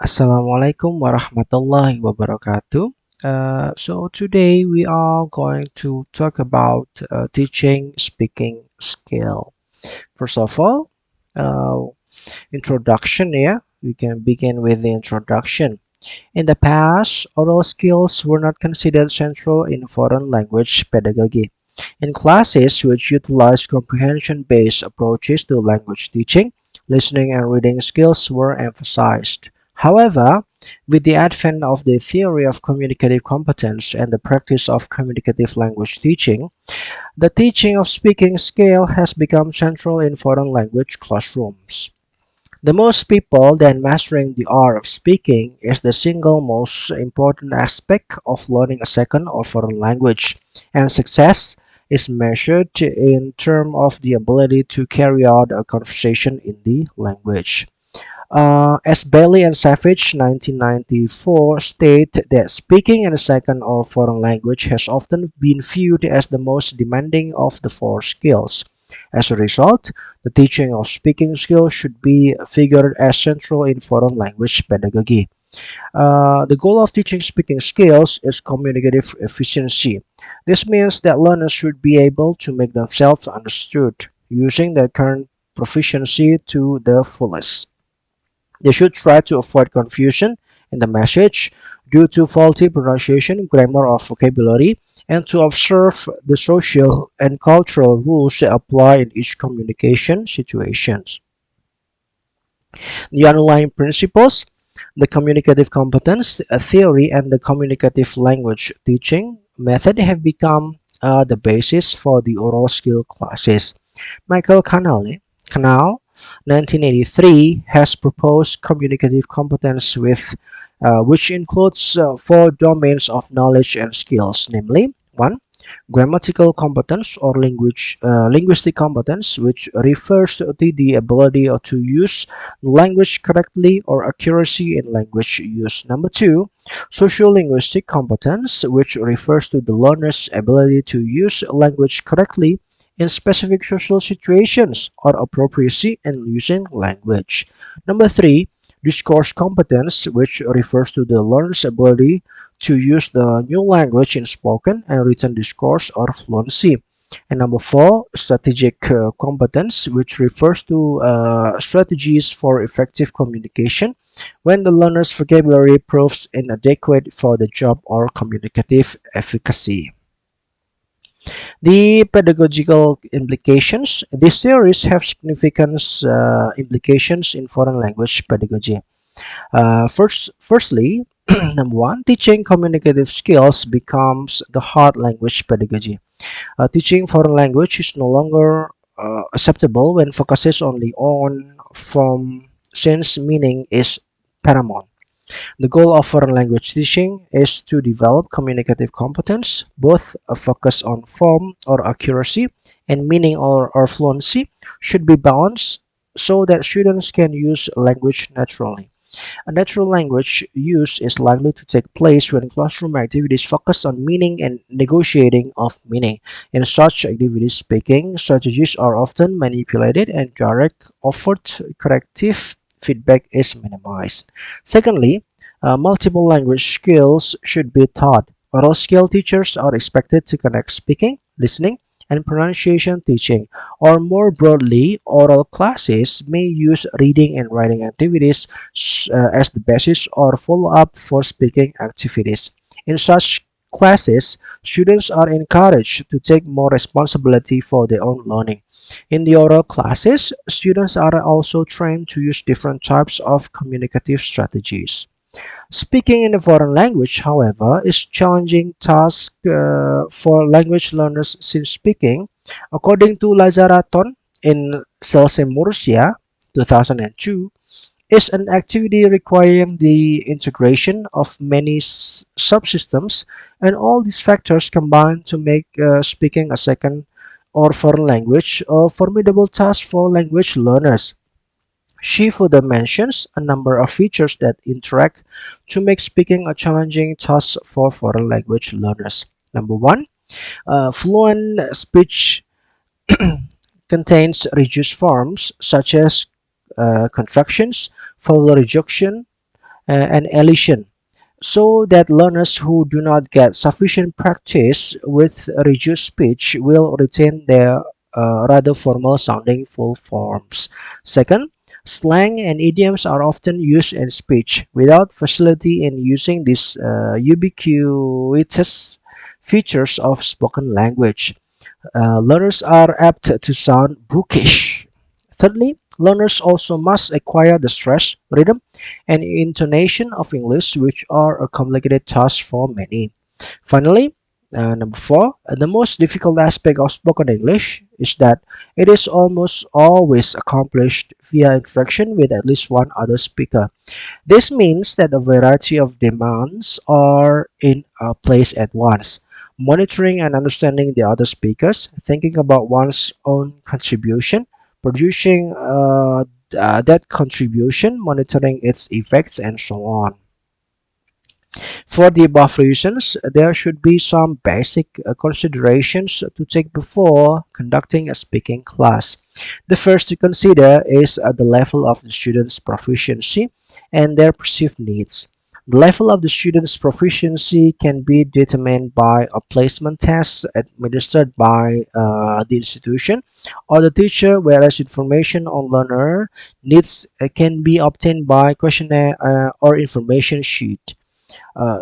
Assalamualaikum warahmatullahi wabarakatuh. So today we are going to talk about teaching speaking skill. First of all, uh, introduction. Yeah, we can begin with the introduction. In the past, oral skills were not considered central in foreign language pedagogy. In classes which utilized comprehension-based approaches to language teaching, listening and reading skills were emphasized. However, with the advent of the theory of communicative competence and the practice of communicative language teaching, the teaching of speaking skill has become central in foreign language classrooms. The most people then mastering the art of speaking is the single most important aspect of learning a second or foreign language, and success is measured in terms of the ability to carry out a conversation in the language. As Bailey and Savage 1994 state that speaking in a second or foreign language has often been viewed as the most demanding of the four skills. As a result, the teaching of speaking skills should be figured as central in foreign language pedagogy. The goal of teaching speaking skills is communicative efficiency. This means that learners should be able to make themselves understood using their current proficiency to the fullest. They should try to avoid confusion in the message due to faulty pronunciation, grammar, or vocabulary, and to observe the social and cultural rules that apply in each communication situations. The underlying principles, the communicative competence theory, and the communicative language teaching method have become the basis for the oral skill classes. Michael Canal 1983 has proposed communicative competence which includes four domains of knowledge and skills, namely 1. Grammatical competence or linguistic competence, which refers to the ability to use language correctly or accuracy in language use. Number 2. Sociolinguistic competence, which refers to the learner's ability to use language correctly in specific social situations or appropriacy in using language. Number 3. Discourse competence, which refers to the learner's ability to use the new language in spoken and written discourse or fluency. And number 4, strategic competence, which refers to strategies for effective communication when the learner's vocabulary proves inadequate for the job or communicative efficacy. The pedagogical implications. These theories have significant implications in foreign language pedagogy. Firstly, number one, teaching communicative skills becomes the hard language pedagogy. Teaching foreign language is no longer acceptable when focuses only on form, since meaning is paramount. The goal of foreign language teaching is to develop communicative competence, both a focus on form or accuracy and meaning or fluency should be balanced so that students can use language naturally. A natural language use is likely to take place when classroom activities focus on meaning and negotiating of meaning. In such activities, speaking strategies are often manipulated and direct offered corrective feedback is minimized. Secondly, multiple language skills should be taught. Oral skill teachers are expected to connect speaking, listening, and pronunciation teaching, or more broadly, oral classes may use reading and writing activities as the basis or follow-up for speaking activities. In such classes, students are encouraged to take more responsibility for their own learning. In the oral classes, students are also trained to use different types of communicative strategies. Speaking in a foreign language, however, is challenging task for language learners since speaking, according to Lazaraton in Murcia 2002, is an activity requiring the integration of many subsystems, and all these factors combine to make speaking a second or foreign language a formidable task for language learners. She further mentions a number of features that interact to make speaking a challenging task for foreign language learners. Number one, fluent speech contains reduced forms such as contractions, vowel reduction, and elision, so that learners who do not get sufficient practice with reduced speech will retain their rather formal sounding full forms. Second, slang and idioms are often used in speech without facility in using these ubiquitous features of spoken language. Learners are apt to sound bookish. Thirdly, learners also must acquire the stress, rhythm, and intonation of English, which are a complicated task for many. Finally, number four, the most difficult aspect of spoken English is that it is almost always accomplished via interaction with at least one other speaker. This means that a variety of demands are in place at once. Monitoring and understanding the other speakers, thinking about one's own contribution, producing that contribution, monitoring its effects, and so on. For the above reasons, there should be some basic considerations to take before conducting a speaking class. The first to consider is the level of the student's proficiency and their perceived needs. The level of the student's proficiency can be determined by a placement test administered by the institution or the teacher, whereas information on learner needs can be obtained by questionnaire or information sheet.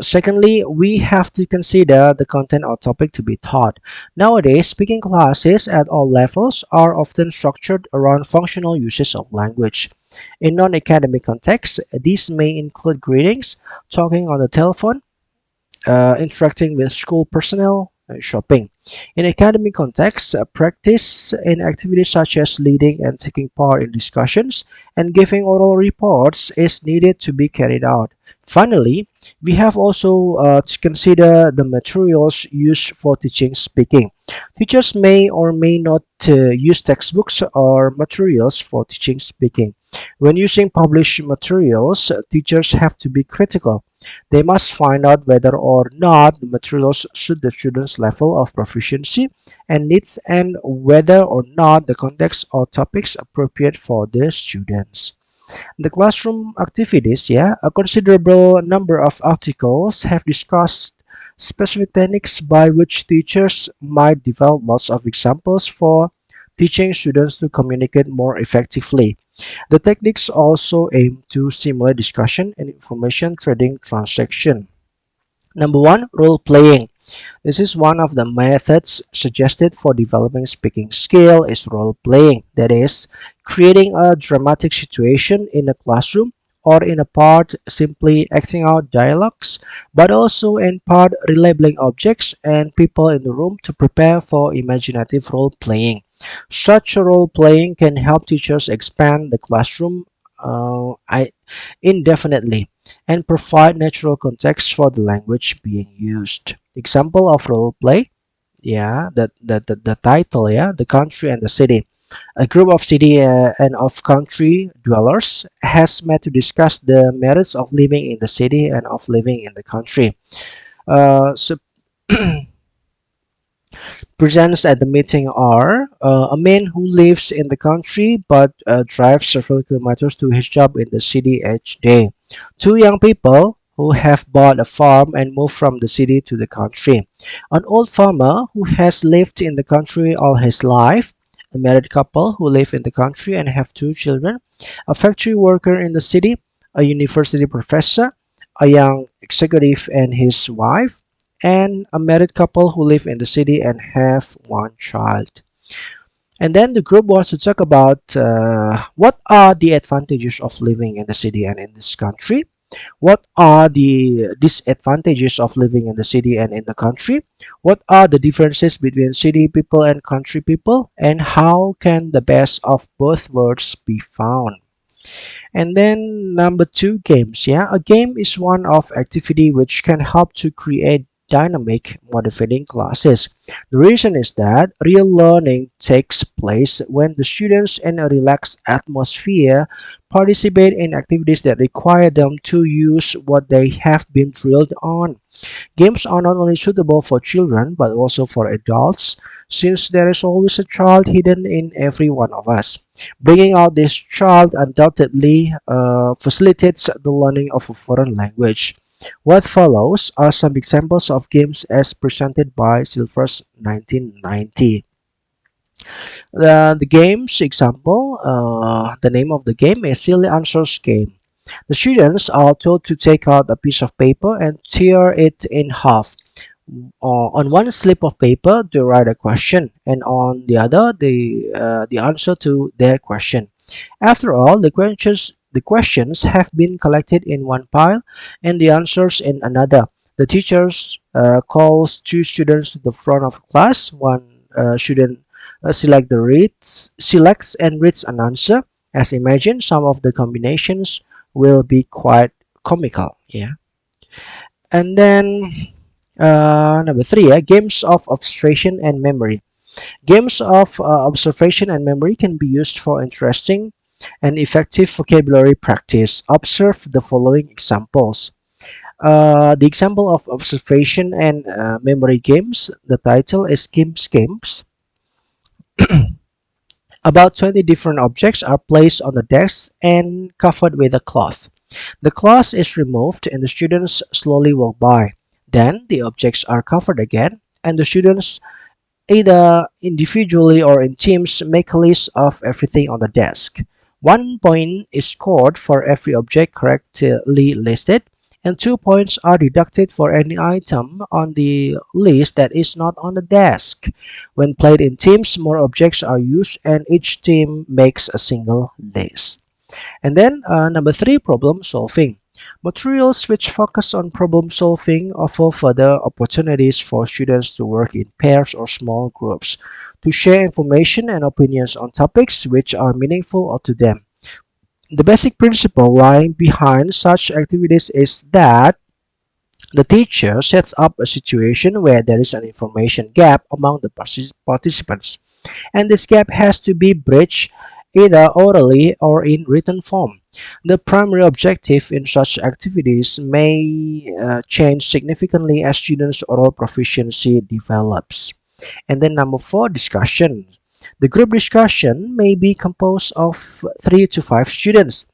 Secondly, we have to consider the content or topic to be taught. Nowadays, speaking classes at all levels are often structured around functional uses of language. In non-academic contexts, these may include greetings, talking on the telephone, interacting with school personnel, and shopping. In academic contexts, practice in activities such as leading and taking part in discussions and giving oral reports is needed to be carried out. Finally, we have also to consider the materials used for teaching speaking. Teachers may or may not use textbooks or materials for teaching speaking. When using published materials, teachers have to be critical. They must find out whether or not the materials suit the student's level of proficiency and needs, and whether or not the context or topics appropriate for the students. The classroom activities, yeah, a considerable number of articles have discussed specific techniques by which teachers might develop lots of examples for teaching students to communicate more effectively. The techniques also aim to simulate discussion and information trading transaction. Number one, role playing. This is one of the methods suggested for developing speaking skill is role playing. That is, creating a dramatic situation in a classroom or in a part simply acting out dialogues, but also in part relabeling objects and people in the room to prepare for imaginative role playing. Such role playing can help teachers expand the classroom indefinitely and provide natural context for the language being used. Example of role play, yeah, the title, yeah, the country and the city. A group of city and of country dwellers has met to discuss the merits of living in the city and of living in the country. So presents at the meeting are a man who lives in the country but drives several kilometers to his job in the city each day. Two young people who have bought a farm and moved from the city to the country. An old farmer who has lived in the country all his life. A married couple who live in the country and have two children. A factory worker in the city. A university professor. A young executive and his wife, and a married couple who live in the city and have one child. And then the group wants to talk about what are the advantages of living in the city and in this country. What are the disadvantages of living in the city and in the country? What are the differences between city people and country people? And how can the best of both worlds be found? And then number two, games. Yeah, a game is one of activity which can help to create dynamic, motivating classes. The reason is that real learning takes place when the students in a relaxed atmosphere participate in activities that require them to use what they have been drilled on. Games are not only suitable for children but also for adults. since there is always a child hidden in every one of us. Bringing out this child undoubtedly facilitates the learning of a foreign language. What follows are some examples of games as presented by Silver's 1990. The game's example, the name of the game is Silly Answers Game. The students are told to take out a piece of paper and tear it in half. On one slip of paper, they write a question, and on the other, the answer to their question. After all, the questions have been collected in one pile and the answers in another. The teachers calls two students to the front of class. One student selects and reads an answer. As imagined, some of the combinations will be quite comical. Yeah. And then number three, games of observation and memory. Games of observation and memory can be used for interesting and effective vocabulary practice. Observe the following examples. The example of observation and memory games, the title is Games. About 20 different objects are placed on the desk and covered with a cloth. The cloth is removed and the students slowly walk by. Then the objects are covered again and the students either individually or in teams make a list of everything on the desk. 1 point is scored for every object correctly listed, and 2 points are deducted for any item on the list that is not on the desk. When played in teams, more objects are used and each team makes a single list. And then number three, problem solving. Materials which focus on problem solving offer further opportunities for students to work in pairs or small groups, to share information and opinions on topics which are meaningful to them. The basic principle lying behind such activities is that the teacher sets up a situation where there is an information gap among the participants, and this gap has to be bridged either orally or in written form. The primary objective in such activities may change significantly as students' oral proficiency develops. And then number four, discussion. The group discussion may be composed of 3 to 5 students.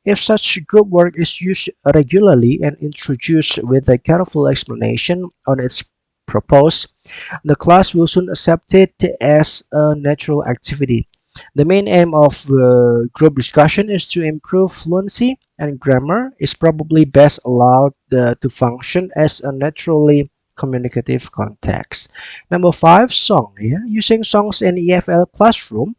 If such group work is used regularly and introduced with a careful explanation on its purpose, the class will soon accept it as a natural activity. The main aim of group discussion is to improve fluency, and grammar is probably best allowed to function as a naturally communicative context. Number five, song. Yeah? Using songs in EFL classroom,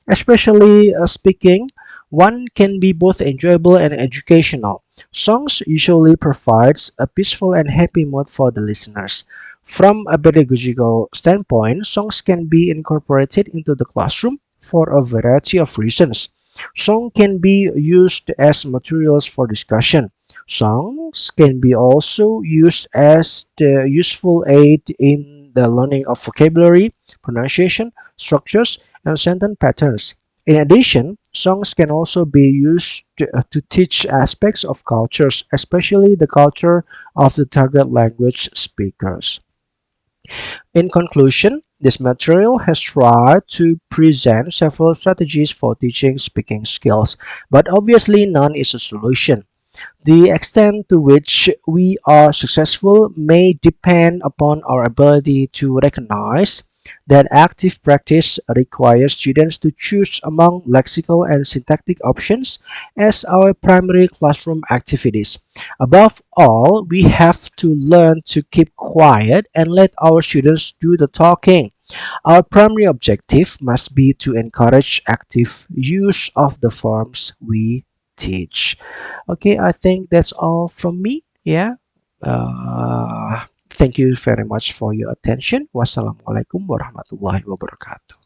especially speaking, one can be both enjoyable and educational. Songs usually provides a peaceful and happy mood for the listeners. From a pedagogical standpoint, songs can be incorporated into the classroom for a variety of reasons. Song can be used as materials for discussion. Songs can be also used as the useful aid in the learning of vocabulary, pronunciation, structures, and sentence patterns. In addition, songs can also be used to teach aspects of cultures, especially the culture of the target language speakers. In conclusion, this material has tried to present several strategies for teaching speaking skills, but obviously none is a solution. The extent to which we are successful may depend upon our ability to recognize that active practice requires students to choose among lexical and syntactic options as our primary classroom activities. Above all, we have to learn to keep quiet and let our students do the talking. Our primary objective must be to encourage active use of the forms we teach. Okay, I think that's all from me. Yeah. Thank you very much for your attention. Wassalamualaikum warahmatullahi wabarakatuh.